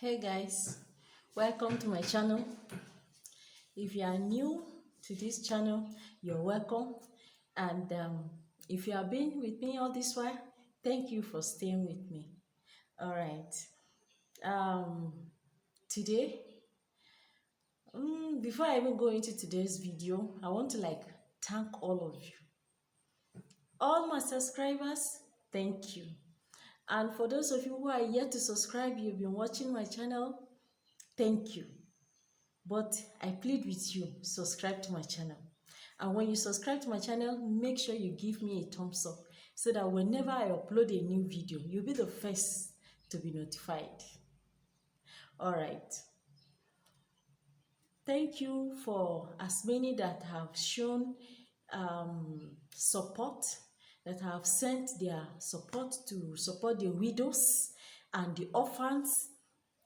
Hey guys, welcome to my channel. If you are new to this channel, you're welcome. And if you have been with me all this while, thank you for staying with me. All right. Um, Today, before I even go into today's video, I want to thank all of you, all my subscribers. Thank you. And for those of you who are yet to subscribe, you've been watching my channel. Thank you. But I plead with you, subscribe to my channel. And when you subscribe to my channel, make sure you give me a thumbs up so that whenever I upload a new video, you'll be the first to be notified. All right. Thank you for as many that have shown support, that have sent their support to support the widows and the orphans,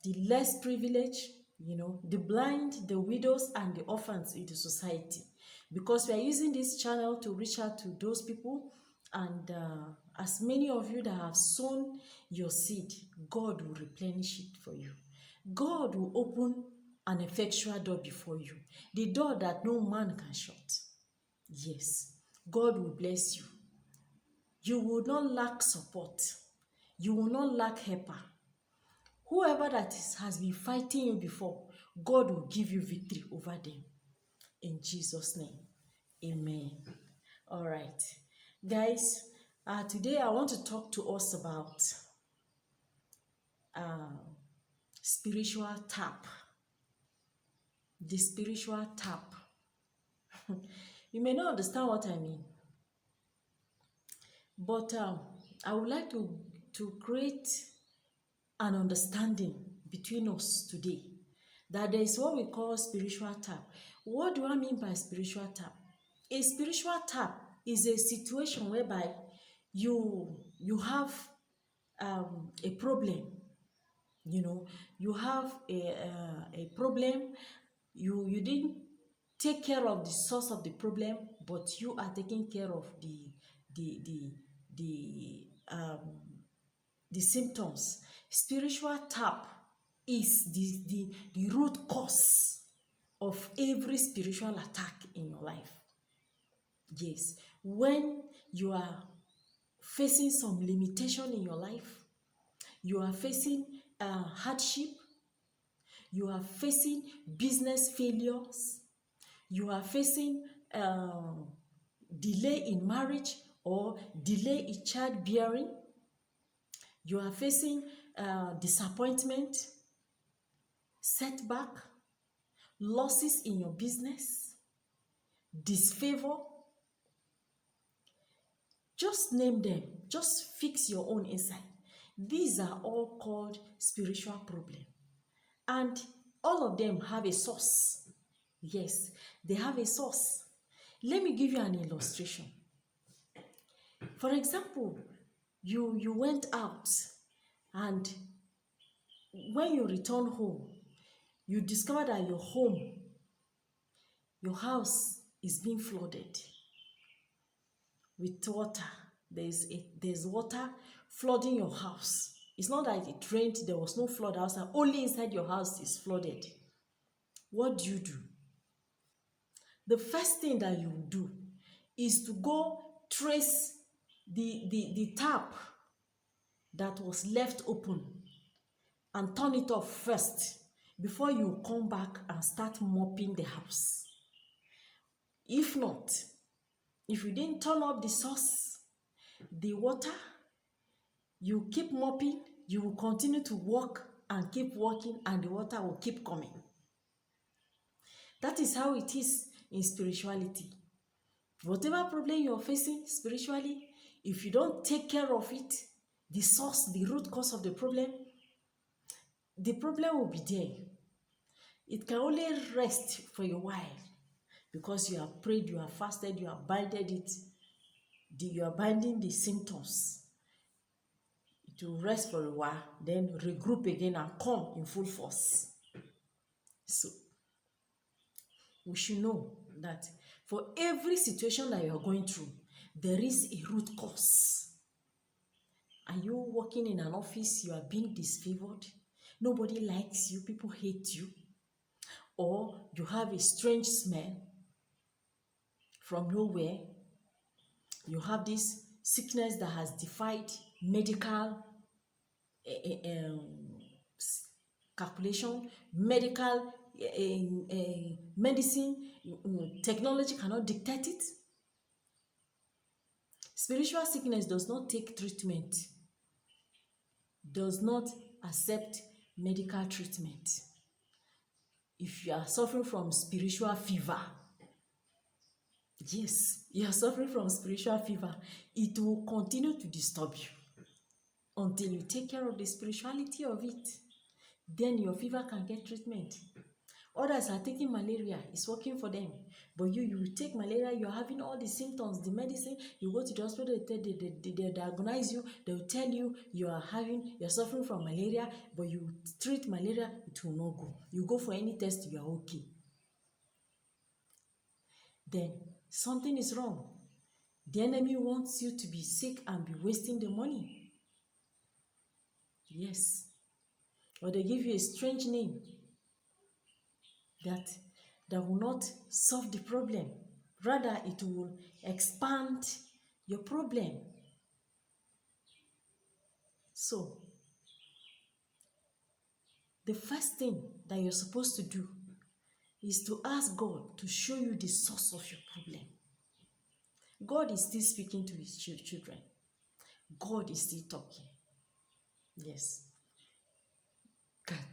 the less privileged, the blind, the widows, and the orphans in the society. Because we are using this channel to reach out to those people, and as many of you that have sown your seed, God will replenish it for you. God will open an effectual door before you, the door that no man can shut. Yes, God will bless you. You will not lack support. You will not lack helper. Whoever has been fighting you before, God will give you victory over them. In Jesus' name, amen. All right. Guys, today I want to talk to us about spiritual tap. The spiritual tap. You may not understand what I mean, but I would like to create an understanding between us today that there is what we call spiritual tap. What do I mean by spiritual tap? A spiritual tap is a situation whereby you have a problem. You have a problem. You didn't take care of the source of the problem, but you are taking care of the the the um the symptoms. Spiritual tap is the root cause of every spiritual attack in your life. Yes, when you are facing some limitation in your life, you are facing hardship, you are facing business failures, you are facing delay in marriage or delay in childbearing, you are facing disappointment, setback, losses in your business, disfavor, just name them. Just fix your own inside. These are all called spiritual problem. And all of them have a source. Yes, they have a source. Let me give you an illustration. For example, you went out, and when you return home, you discover that your house is being flooded with water. There's water flooding your house. It's not that it rained, there was no flood outside, only inside your house is flooded. What do? The first thing that you do is to go trace the tap that was left open and turn it off first before you come back and start mopping the house. If not, if you didn't turn up the source, the water, you keep mopping, you will continue to walk and keep walking, and the water will keep coming. That is how it is in spirituality. Whatever problem you're facing spiritually, if you don't take care of it, the source, the root cause of the problem will be there. It can only rest for a while because you have prayed, you have fasted, you have binded it, you are binding the symptoms. It will rest for a while, then regroup again and come in full force. So, we should know that for every situation that you are going through, there is a root cause. Are you working in an office, you are being disfavored? nobody likes you, people hate you, or you have a strange smell from nowhere, you have this sickness that has defied medical calculation, medical medicine, technology cannot dictate it. Spiritual sickness does not take treatment, does not accept medical treatment. If you are suffering from spiritual fever, yes, you are suffering from spiritual fever, it will continue to disturb you until you take care of the spirituality of it. Then your fever can get treatment. Others are taking malaria, it's working for them. But you take malaria, you're having all the symptoms, the medicine, you go to the hospital, they diagnose you, they'll tell you you're suffering from malaria, but you treat malaria, it will not go. You go for any test, you are okay. Then something is wrong. The enemy wants you to be sick and be wasting the money. Yes. Or they give you a strange name that will not solve the problem. Rather, it will expand your problem. So, the first thing that you're supposed to do is to ask God to show you the source of your problem. God is still speaking to his children. God is still talking. Yes.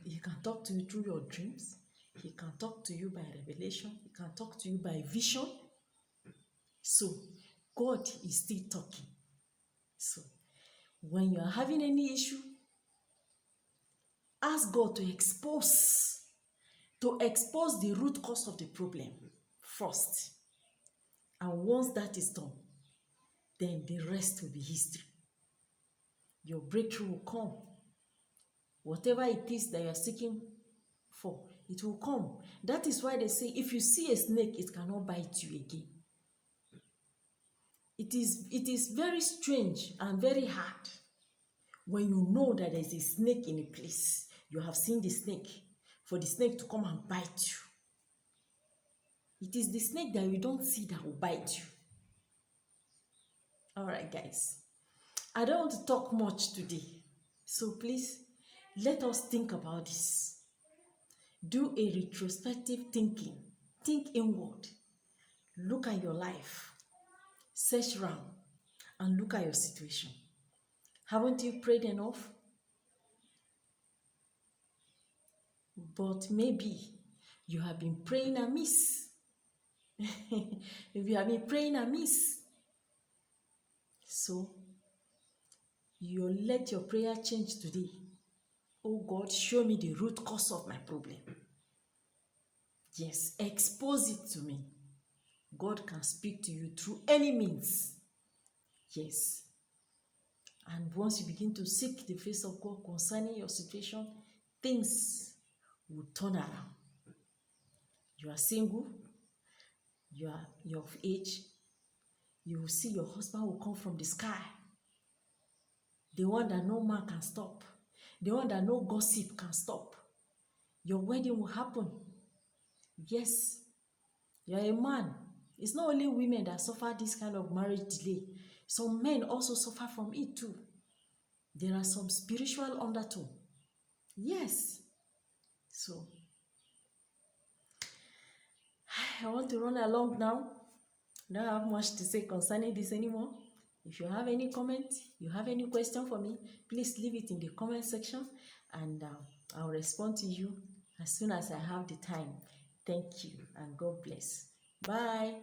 He can talk to you through your dreams. He can talk to you by revelation. He can talk to you by vision. So, God is still talking. So, when you are having any issue, ask God to expose the root cause of the problem first. And once that is done, then the rest will be history. Your breakthrough will come. Whatever it is that you are seeking for, it will come. That is why they say, if you see a snake, it cannot bite you again. It is very strange and very hard when you know that there is a snake in a place. You have seen the snake, for the snake to come and bite you. It is the snake that you don't see that will bite you. All right, guys. I don't want to talk much today. So please, let us think about this. Do a retrospective thinking. Think inward. Look at your life. Search around and look at your situation. Haven't you prayed enough? But maybe you have been praying amiss. If you have been praying amiss, so you let your prayer change today. Oh God, show me the root cause of my problem. Yes, expose it to me. God can speak to you through any means. Yes. And once you begin to seek the face of God concerning your situation, things will turn around. You are single, you're of age, you will see your husband will come from the sky. The one that no man can stop. The one that no gossip can stop. Your wedding will happen. Yes, you're a man. It's not only women that suffer this kind of marriage delay. Some men also suffer from it too. There are some spiritual undertone. Yes. So, I want to run along now. I don't have much to say concerning this anymore. If you have any comment, you have any question for me, please leave it in the comment section and I'll respond to you as soon as I have the time. Thank you and God bless. Bye.